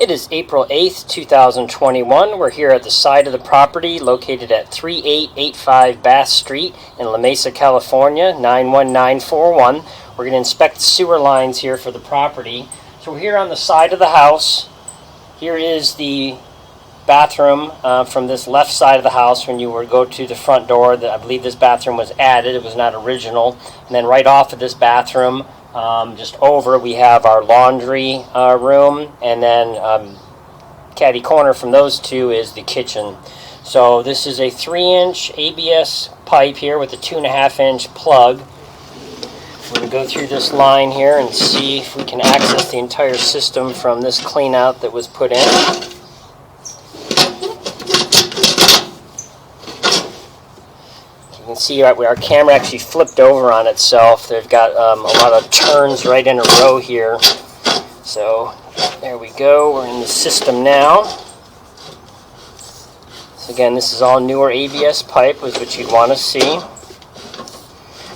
It is April 8th, 2021. We're here at the side of the property located at 3885 Bath Street in La Mesa, California, 91941. We're going to inspect the sewer lines here for the property. So we're here on the side of the house. Here is the bathroom from this left side of the house when you were to go to the front door. I believe this bathroom was added. It was not original. And then right off of this bathroom, just over, we have our laundry room, and then catty corner from those two is the kitchen. So this is a 3-inch ABS pipe here with a 2.5-inch plug. We're going to go through this line here and see if we can access the entire system from this clean out that was put in. You can see our camera actually flipped over on itself. They've got a lot of turns right in a row here. So there we go. We're in the system now. So again, this is all newer ABS pipe, is what you'd want to see.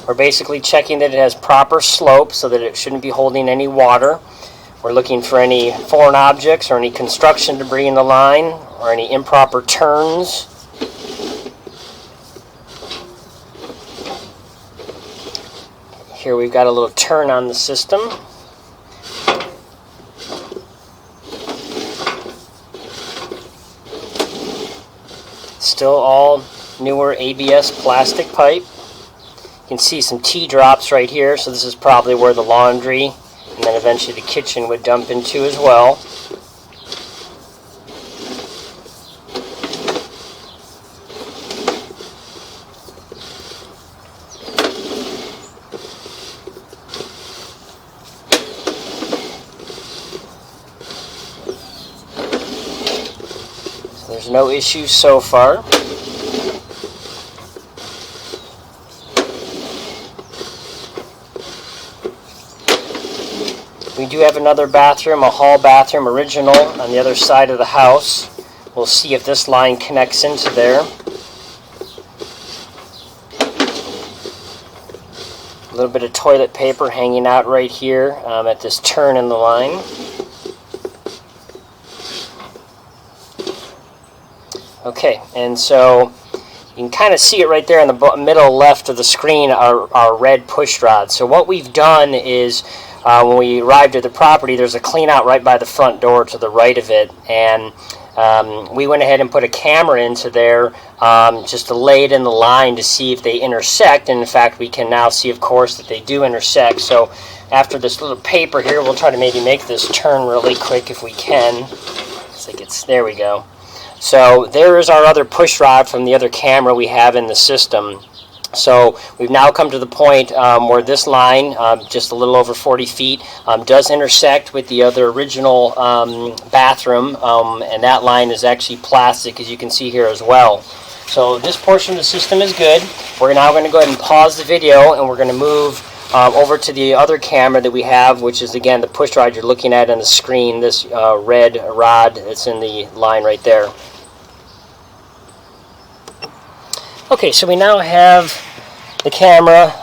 We're basically checking that it has proper slope so that it shouldn't be holding any water. We're looking for any foreign objects or any construction debris in the line or any improper turns. Here we've got a little turn on the system. Still all newer ABS plastic pipe. You can see some T-drops right here, so this is probably where the laundry and then eventually the kitchen would dump into as well. There's no issues so far. We do have another bathroom, a hall bathroom original on the other side of the house. We'll see if this line connects into there. A little bit of toilet paper hanging out right here at this turn in the line. Okay, and so you can kind of see it right there in the middle left of the screen, our red push rod. So what we've done is when we arrived at the property, there's a clean out right by the front door to the right of it, and we went ahead and put a camera into there just to lay it in the line to see if they intersect, and in fact we can now see, of course, that they do intersect. So after this little paper here, we'll try to maybe make this turn really quick if we can. Looks like there we go. So there is our other push rod from the other camera we have in the system. So we've now come to the point where this line, just a little over 40 feet, does intersect with the other original bathroom, and that line is actually plastic, as you can see here as well. So this portion of the system is good. We're now going to go ahead and pause the video, and we're going to move over to the other camera that we have, which is again the push rod you're looking at on the screen, this red rod that's in the line right there. Okay, so we now have the camera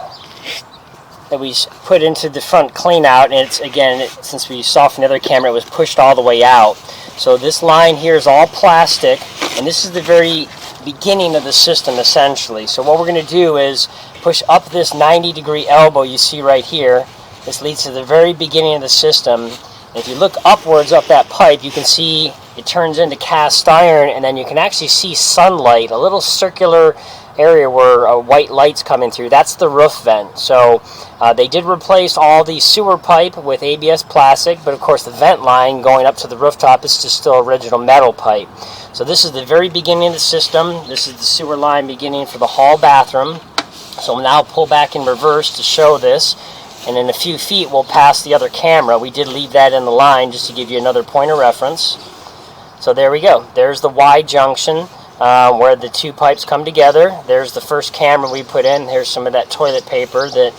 that we put into the front clean out, and it's again, since we saw from the other camera, it was pushed all the way out. So this line here is all plastic, and this is the very beginning of the system essentially. So what we're going to do is push up this 90-degree elbow you see right here. This leads to the very beginning of the system. And if you look upwards up that pipe, you can see it turns into cast iron, and then you can actually see sunlight, a little circular area where white light's coming through. That's the roof vent. So they did replace all the sewer pipe with ABS plastic, but of course the vent line going up to the rooftop is just still original metal pipe. So this is the very beginning of the system. This is the sewer line beginning for the hall bathroom. So we'll now pull back in reverse to show this, and in a few feet we'll pass the other camera. We did leave that in the line just to give you another point of reference. So there we go. There's the Y junction where the two pipes come together. There's the first camera we put in. Here's some of that toilet paper that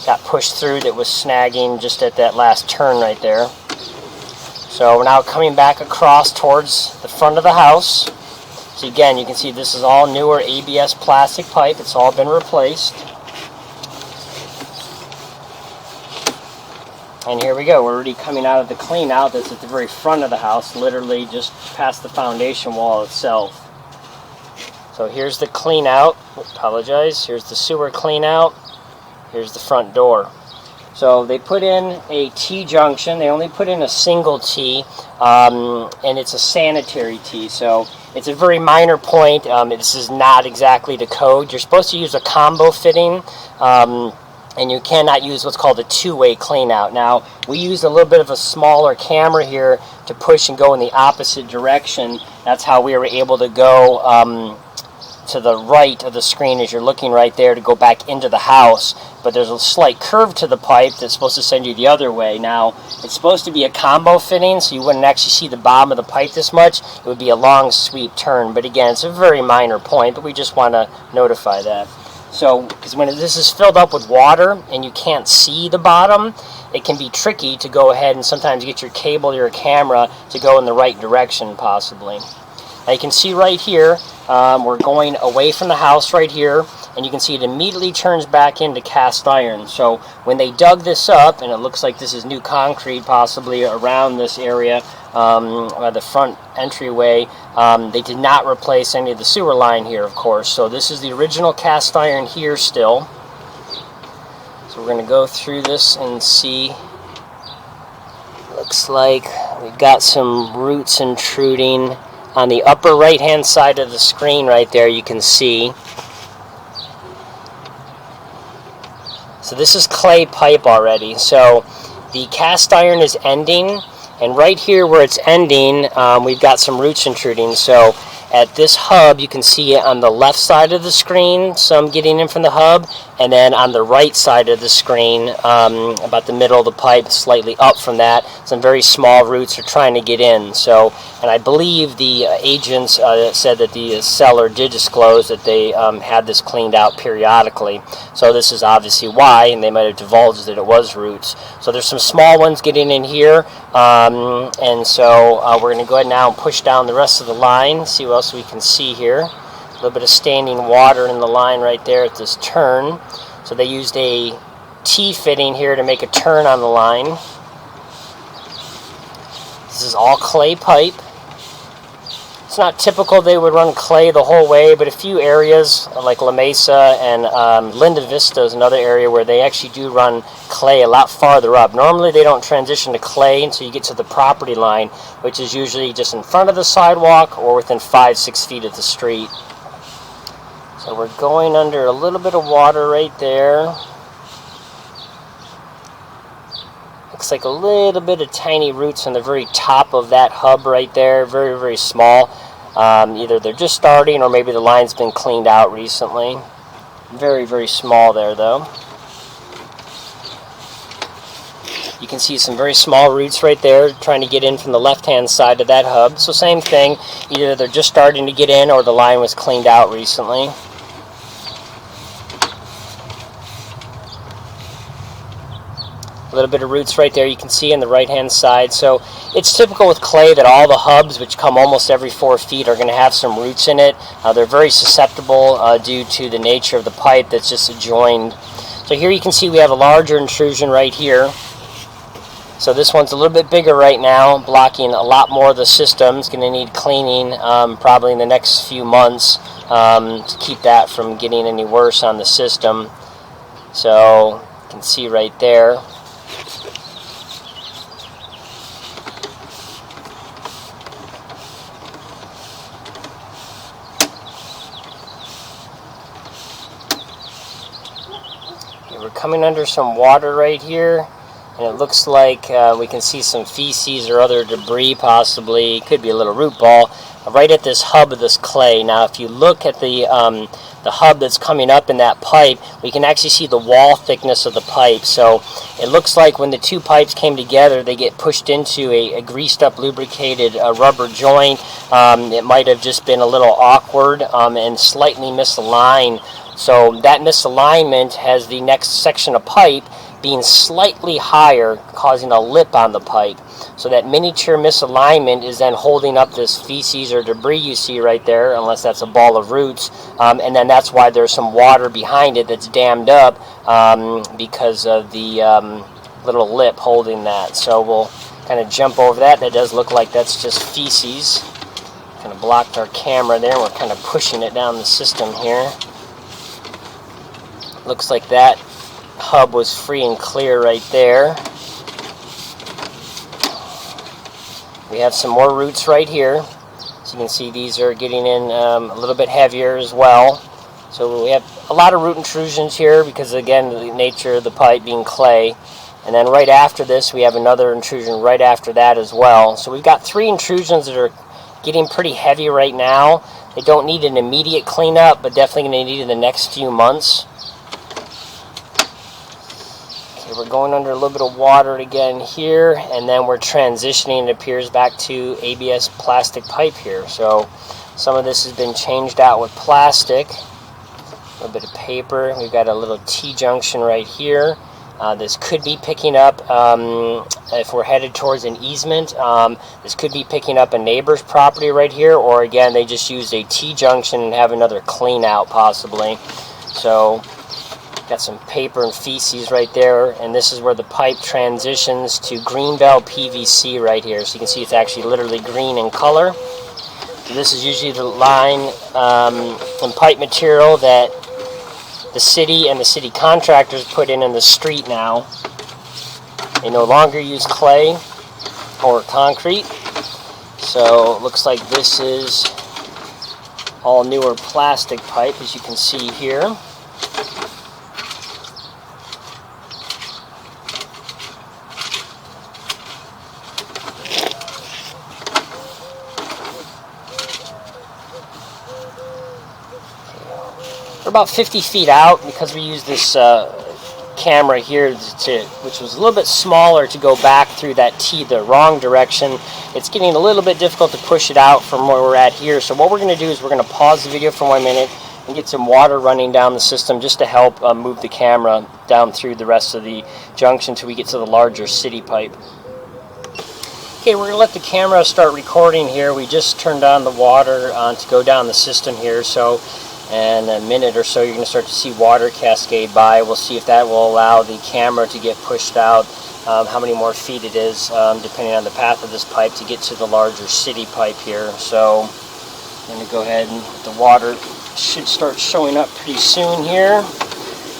got pushed through that was snagging just at that last turn right there. So we're now coming back across towards the front of the house. So again, you can see this is all newer ABS plastic pipe. It's all been replaced. And here we go. We're already coming out of the clean out that's at the very front of the house, literally just past the foundation wall itself. So here's the clean out. Apologize. Here's the sewer clean out. Here's the front door. So they put in a T-junction. They only put in a single T, and it's a sanitary T. So it's a very minor point. This is not exactly the code. You're supposed to use a combo fitting, and you cannot use what's called a two-way clean out. Now, we used a little bit of a smaller camera here to push and go in the opposite direction. That's how we were able to go to the right of the screen as you're looking right there to go back into the house. But there's a slight curve to the pipe that's supposed to send you the other way. Now, it's supposed to be a combo fitting, so you wouldn't actually see the bottom of the pipe this much. It would be a long sweep turn. But again, it's a very minor point, but we just want to notify that. So, because when this is filled up with water and you can't see the bottom, it can be tricky to go ahead and sometimes get your cable or your camera to go in the right direction, possibly. Now you can see right here, we're going away from the house right here, and you can see it immediately turns back into cast iron. So when they dug this up, and it looks like this is new concrete possibly around this area, by the front entryway, they did not replace any of the sewer line here, of course. So this is the original cast iron here still. So we're going to go through this and see. Looks like we've got some roots intruding on the upper right hand side of the screen right there. You can see. So this is clay pipe already. So the cast iron is ending. And right here where it's ending, we've got some roots intruding. So at this hub, you can see it on the left side of the screen, some getting in from the hub, and then on the right side of the screen, about the middle of the pipe, slightly up from that, some very small roots are trying to get in. So, and I believe the agents said that the seller did disclose that they had this cleaned out periodically. So this is obviously why, and they might have divulged that it was roots. So there's some small ones getting in here, and so we're going to go ahead now and push down the rest of the line, see what else we can see here. A little bit of standing water in the line right there at this turn. So they used a T-fitting here to make a turn on the line. This is all clay pipe. It's not typical they would run clay the whole way, but a few areas like La Mesa and Linda Vista is another area where they actually do run clay a lot farther up. Normally they don't transition to clay until you get to the property line, which is usually just in front of the sidewalk or within 5-6 feet of the street. So we're going under a little bit of water right there. Looks like a little bit of tiny roots on the very top of that hub right there. Very, very small. Either they're just starting or maybe the line's been cleaned out recently. Very, very small there though. You can see some very small roots right there trying to get in from the left-hand side of that hub. So same thing, either they're just starting to get in or the line was cleaned out recently. A little bit of roots right there you can see on the right-hand side. So it's typical with clay that all the hubs, which come almost every 4 feet, are going to have some roots in it. They're very susceptible due to the nature of the pipe that's just adjoined. So here you can see we have a larger intrusion right here. So this one's a little bit bigger right now, blocking a lot more of the system. It's going to need cleaning probably in the next few months to keep that from getting any worse on the system. So you can see right there. We're coming under some water right here, and it looks like we can see some feces or other debris possibly. It could be a little root ball right at this hub of this clay. Now if you look at the hub that's coming up in that pipe, we can actually see the wall thickness of the pipe. So it looks like when the two pipes came together, they get pushed into a greased up, lubricated rubber joint. It might have just been a little awkward and slightly misaligned. So that misalignment has the next section of pipe being slightly higher, causing a lip on the pipe. So that miniature misalignment is then holding up this feces or debris you see right there, unless that's a ball of roots. And then that's why there's some water behind it that's dammed up because of the little lip holding that. So we'll kind of jump over that. That does look like that's just feces. Kind of blocked our camera there. We're kind of pushing it down the system here. Looks like that hub was free and clear right there. We have some more roots right here. So you can see these are getting in a little bit heavier as well. So we have a lot of root intrusions here because, again, the nature of the pipe being clay. And then right after this, we have another intrusion right after that as well. So we've got 3 intrusions that are getting pretty heavy right now. They don't need an immediate cleanup, but definitely going to need it in the next few months. Okay, we're going under a little bit of water again here, and then we're transitioning, it appears, back to ABS plastic pipe here. So some of this has been changed out with plastic. A little bit of paper. We've got a little T-junction right here. This could be picking up, if we're headed towards an easement, this could be picking up a neighbor's property right here, or again, they just used a T-junction and have another clean out possibly. So, got some paper and feces right there, and this is where the pipe transitions to Greenbell PVC right here. So you can see it's actually literally green in color. So this is usually the line and pipe material that the city and the city contractors put in the street now. They no longer use clay or concrete. So it looks like this is all newer plastic pipe, as you can see here. We're about 50 feet out because we use this camera here which was a little bit smaller to go back through that T the wrong direction. It's getting a little bit difficult to push it out from where we're at here. So what we're going to do is we're going to pause the video for 1 minute and get some water running down the system just to help move the camera down through the rest of the junction until we get to the larger city pipe. Okay, we're going to let the camera start recording here. We just turned on the water to go down the system here. So in a minute or so, you're going to start to see water cascade by. We'll see if that will allow the camera to get pushed out, how many more feet it is, depending on the path of this pipe, to get to the larger city pipe here. So I'm going to go ahead, and the water should start showing up pretty soon here.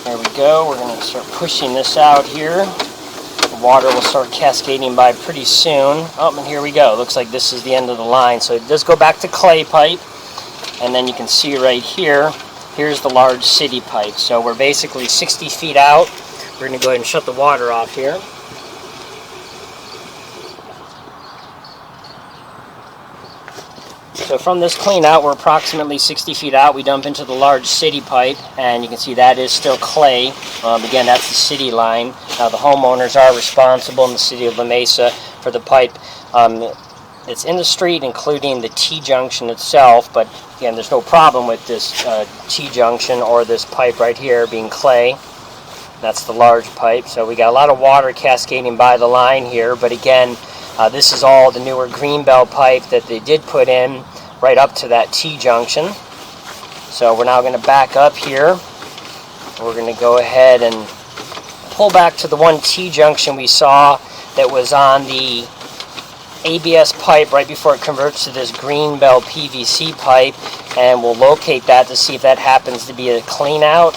There we go. We're going to start pushing this out here. The water will start cascading by pretty soon. Oh, and here we go. Looks like this is the end of the line. So it does go back to clay pipe. And then you can see right here, here's the large city pipe. So we're basically 60 feet out. We're going to go ahead and shut the water off here. So from this clean out, we're approximately 60 feet out. We dump into the large city pipe, and you can see that is still clay. Again, that's the city line. Now the homeowners are responsible in the city of La Mesa for the pipe. It's in the street, including the T-junction itself, but again, there's no problem with this T-junction or this pipe right here being clay. That's the large pipe. So we got a lot of water cascading by the line here, but again, this is all the newer Greenbell pipe that they did put in right up to that T-junction. So we're now going to back up here. We're going to go ahead and pull back to the one T-junction we saw that was on the ABS pipe right before it converts to this Greenbell PVC pipe, and we'll locate that to see if that happens to be a clean out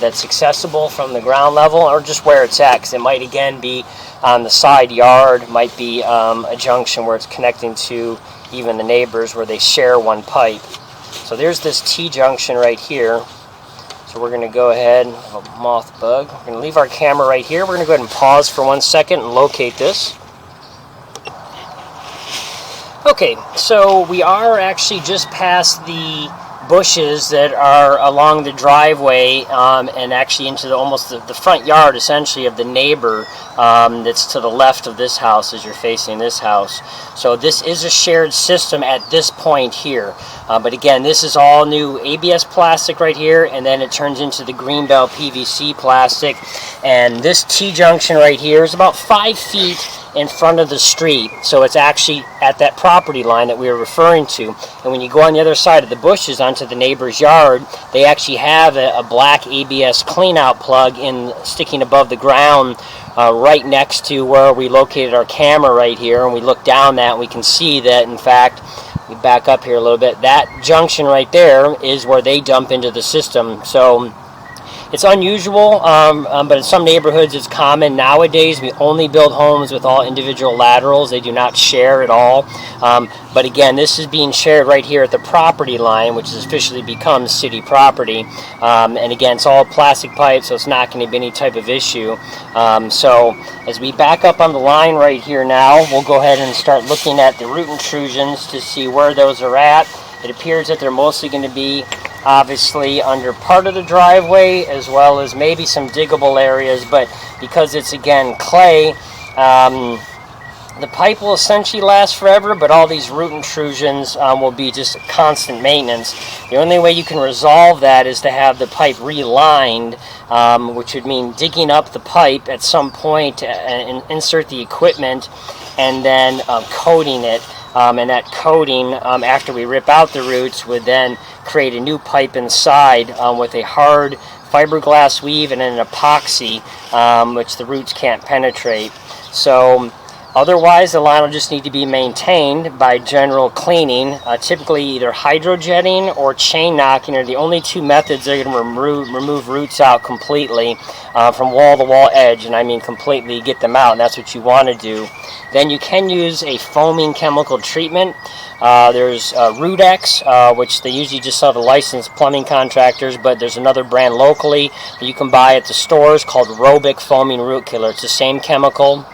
that's accessible from the ground level, or just where it's at, because it might again be on the side yard, might be a junction where it's connecting to even the neighbors where they share one pipe. So there's this T-junction right here. So we're going to go ahead, a moth bug. We're going to leave our camera right here. We're going to go ahead and pause for 1 second and locate this. Okay, so we are actually just past the bushes that are along the driveway and actually into almost the front yard, essentially, of the neighbor that's to the left of this house as you're facing this house. So this is a shared system at this point here. But again, this is all new ABS plastic right here, and then it turns into the Greenbell PVC plastic. And this T-junction right here is about 5 feet in front of the street, so it's actually at that property line that we were referring to. And when you go on the other side of the bushes onto the neighbor's yard, they actually have a black ABS cleanout plug sticking above the ground, right next to where we located our camera right here. And we look down that and we can see that, in fact, we back up here a little bit, that junction right there is where they dump into the system. So it's unusual, but in some neighborhoods it's common. Nowadays we only build homes with all individual laterals. They do not share at all. But again, this is being shared right here at the property line, which has officially become city property. And again, it's all plastic pipe, so it's not going to be any type of issue. So as we back up on the line right here now, we'll go ahead and start looking at the root intrusions to see where those are at. It appears that they're mostly going to be obviously under part of the driveway, as well as maybe some diggable areas, but because it's again clay, the pipe will essentially last forever, but all these root intrusions will be just constant maintenance. The only way you can resolve that is to have the pipe relined, which would mean digging up the pipe at some point and insert the equipment, and then coating it. And that coating, after we rip out the roots, would then create a new pipe inside with a hard fiberglass weave and an epoxy, which the roots can't penetrate. So otherwise, the line will just need to be maintained by general cleaning. Typically, either hydrojetting or chain knocking are the only two methods that are going to remove roots out completely from wall-to-wall edge, and I mean completely get them out, and that's what you want to do. Then you can use a foaming chemical treatment. There's Rootex, which they usually just sell to licensed plumbing contractors, but there's another brand locally that you can buy at the stores called Robic Foaming Root Killer. It's the same chemical.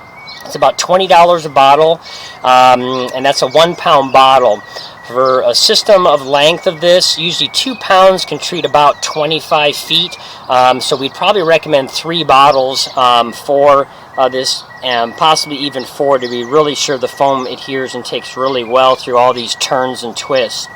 It's about $20 a bottle, and that's a 1 pound bottle. For a system of length of this, usually 2 pounds can treat about 25 feet, so we'd probably recommend 3 bottles for this, and possibly even 4 to be really sure the foam adheres and takes really well through all these turns and twists.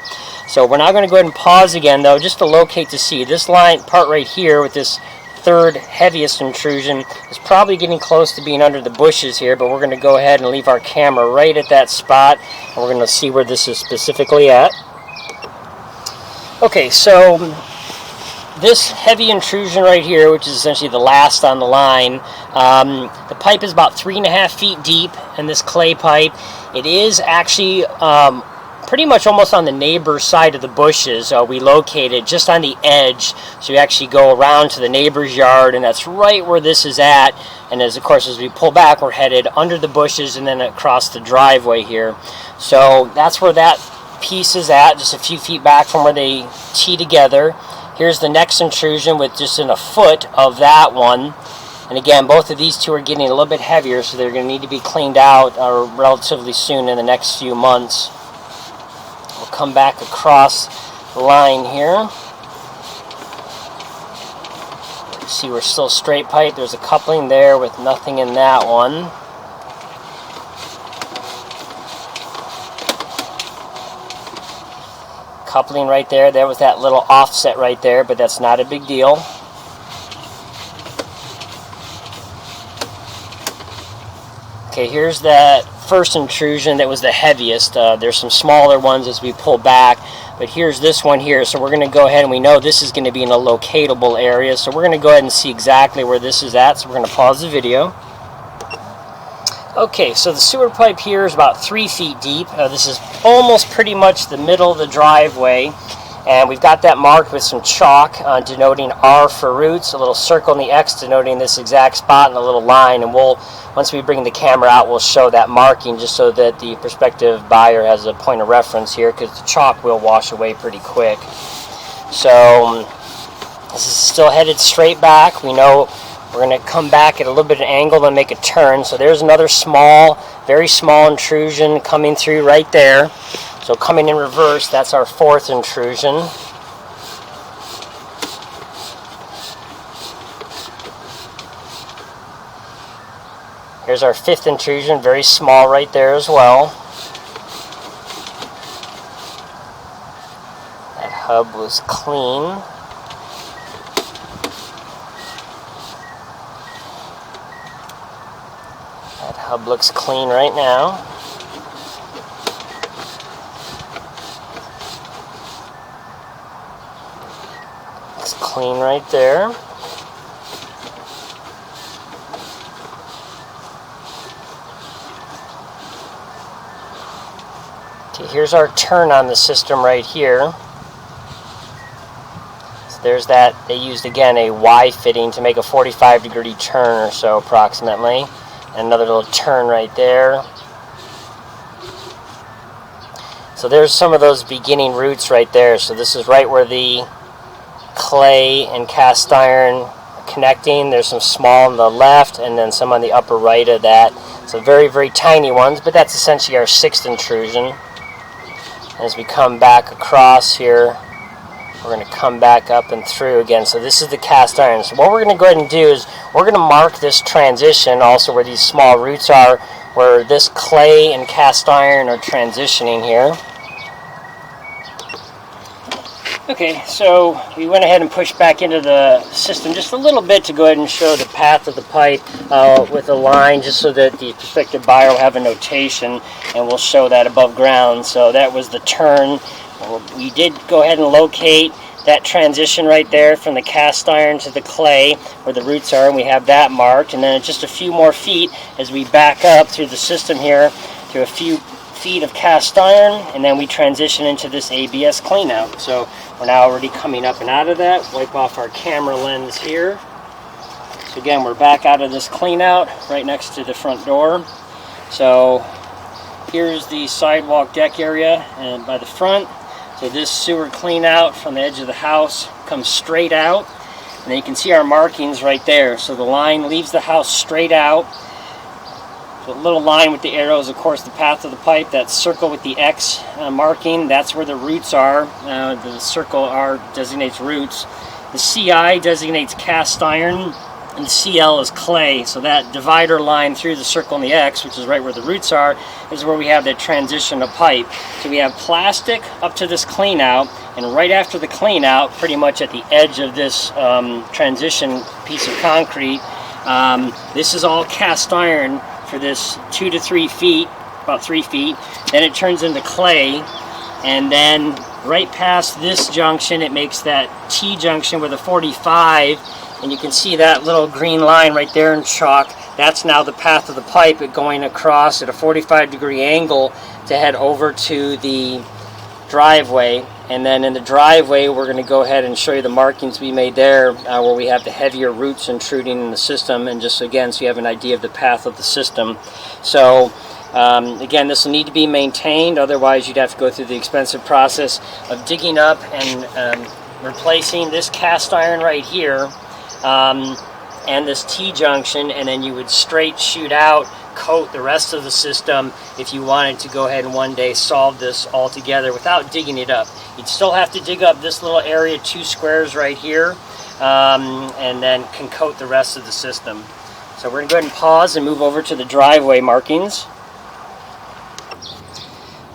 So we're now going to go ahead and pause again, though, just to locate to see this line part right here with this third heaviest intrusion is probably getting close to being under the bushes here, but we're going to go ahead and leave our camera right at that spot, and we're going to see where this is specifically at. Okay, so this heavy intrusion right here, which is essentially the last on the line, the pipe is about 3.5 feet deep in this clay pipe. It is actually pretty much almost on the neighbor's side of the bushes. We located just on the edge, so you actually go around to the neighbor's yard, and that's right where this is at. And as we pull back, we're headed under the bushes and then across the driveway here. So that's where that piece is at, just a few feet back from where they tee together. Here's the next intrusion with just in a foot of that one. And again, both of these two are getting a little bit heavier, so they're going to need to be cleaned out relatively soon in the next few months. We'll come back across the line here. See, we're still straight pipe. There's a coupling there with nothing in that one. Coupling right there. There was that little offset right there, but that's not a big deal. Okay, here's that first intrusion that was the heaviest. There's some smaller ones as we pull back, but here's this one here. So we're going to go ahead, and we know this is going to be in a locatable area, so we're going to go ahead and see exactly where this is at. So we're going to pause the video. Okay, so the sewer pipe here is about 3 feet deep. This is almost pretty much the middle of the driveway, and we've got that marked with some chalk denoting R for roots, a little circle in the X denoting this exact spot, and a little line. And once we bring the camera out, we'll show that marking just so that the prospective buyer has a point of reference here, because the chalk will wash away pretty quick. So this is still headed straight back. We know we're going to come back at a little bit of an angle and make a turn. So there's another small, very small intrusion coming through right there. So coming in reverse, that's our fourth intrusion. Here's our fifth intrusion, very small right there as well. That hub was clean. Hub looks clean right now. It's clean right there. Okay, here's our turn on the system right here. So there's that. They used again a Y fitting to make a 45-degree turn or so approximately. And another little turn right there. So there's some of those beginning roots right there. So this is right where the clay and cast iron are connecting. There's some small on the left and then some on the upper right of that. So very, very tiny ones, but that's essentially our 6th intrusion. As we come back across here, we're going to come back up and through again. So this is the cast iron. So what we're going to go ahead and do is we're going to mark this transition also where these small roots are, where this clay and cast iron are transitioning here. Okay, so we went ahead and pushed back into the system just a little bit to go ahead and show the path of the pipe with a line, just so that the prospective buyer will have a notation, and we'll show that above ground. So that was the turn. We did go ahead and locate that transition right there from the cast iron to the clay where the roots are, and we have that marked. And then just a few more feet as we back up through the system here to a few feet of cast iron, and then we transition into this ABS clean out. So we're now already coming up and out of that. Wipe off our camera lens here. So again, we're back out of this clean out right next to the front door. So here's the sidewalk deck area and by the front. So this sewer clean out from the edge of the house comes straight out, and then you can see our markings right there. So the line leaves the house straight out. The little line with the arrows, of course, the path of the pipe. That circle with the X marking, that's where the roots are. The circle R designates roots. The CI designates cast iron, and the CL is clay. So that divider line through the circle and the X, which is right where the roots are, is where we have that transition of pipe. So we have plastic up to this clean out, and right after the clean out, pretty much at the edge of this transition piece of concrete, this is all cast iron for this 2 to 3 feet, about 3 feet. Then it turns into clay, and then right past this junction it makes that T junction with a 45, and you can see that little green line right there in chalk. That's now the path of the pipe, it going across at a 45-degree angle to head over to the driveway. And then in the driveway we're going to go ahead and show you the markings we made there, where we have the heavier roots intruding in the system, and just again so you have an idea of the path of the system. So again, this will need to be maintained, otherwise you'd have to go through the expensive process of digging up and replacing this cast iron right here and this T-junction, and then you would straight shoot out, coat the rest of the system if you wanted to go ahead and one day solve this all together without digging it up. You'd still have to dig up this little area, 2 squares right here, and then can coat the rest of the system. So we're going to go ahead and pause and move over to the driveway markings.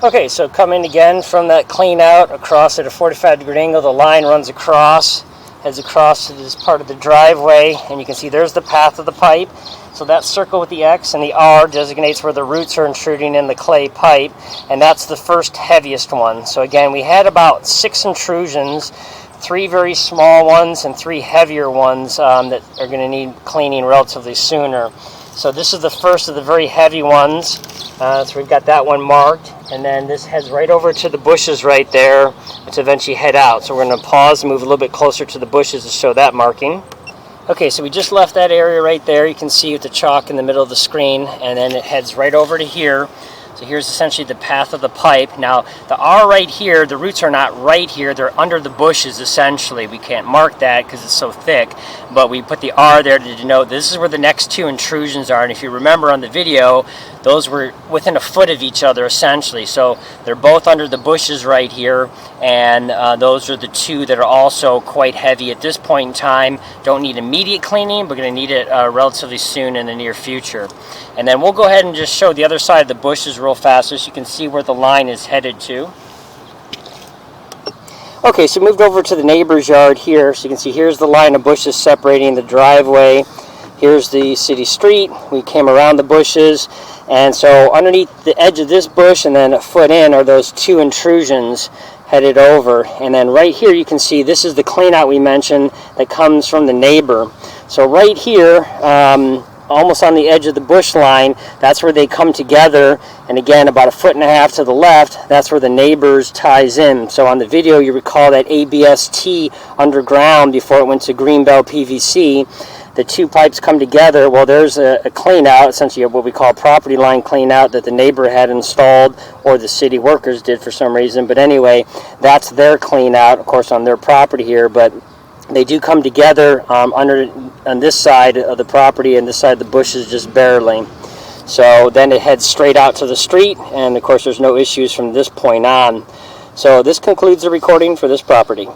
Okay, so coming again from that clean out across at a 45-degree angle, the line runs across, heads across to this part of the driveway, and you can see there's the path of the pipe. So that circle with the X and the R designates where the roots are intruding in the clay pipe, and that's the first heaviest one. So again, we had about 6 intrusions, 3 very small ones and 3 heavier ones that are going to need cleaning relatively sooner. So this is the first of the very heavy ones. So we've got that one marked, and then this heads right over to the bushes right there, which eventually head out. So we're going to pause and move a little bit closer to the bushes to show that marking. Okay, so we just left that area right there. You can see with the chalk in the middle of the screen, and then it heads right over to here. So here's essentially the path of the pipe. Now, the R right here, the roots are not right here. They're under the bushes, essentially. We can't mark that because it's so thick, but we put the R there to denote this is where the next 2 intrusions are. And if you remember on the video, those were within a foot of each other, essentially. So they're both under the bushes right here, and those are the 2 that are also quite heavy at this point in time. Don't need immediate cleaning, but going to need it relatively soon in the near future. And then we'll go ahead and just show the other side of the bushes real fast so you can see where the line is headed to. Okay, so moved over to the neighbor's yard here. So you can see here's the line of bushes separating the driveway Here's the city street. We came around the bushes, and so underneath the edge of this bush and then a foot in are those two intrusions headed over. And then right here you can see this is the clean out we mentioned that comes from the neighbor. So right here, almost on the edge of the bush line, that's where they come together, and again about 1.5 feet to the left, that's where the neighbors ties in. So on the video you recall that ABS-T underground before it went to Greenbelt PVC, the two pipes come together. Well, there's a clean out, essentially what we call property line clean out that the neighbor had installed, or the city workers did for some reason, but anyway, that's their clean out, of course on their property here, but they do come together on this side of the property, and this side of the bushes just barely. So then it heads straight out to the street, and of course there's no issues from this point on. So this concludes the recording for this property.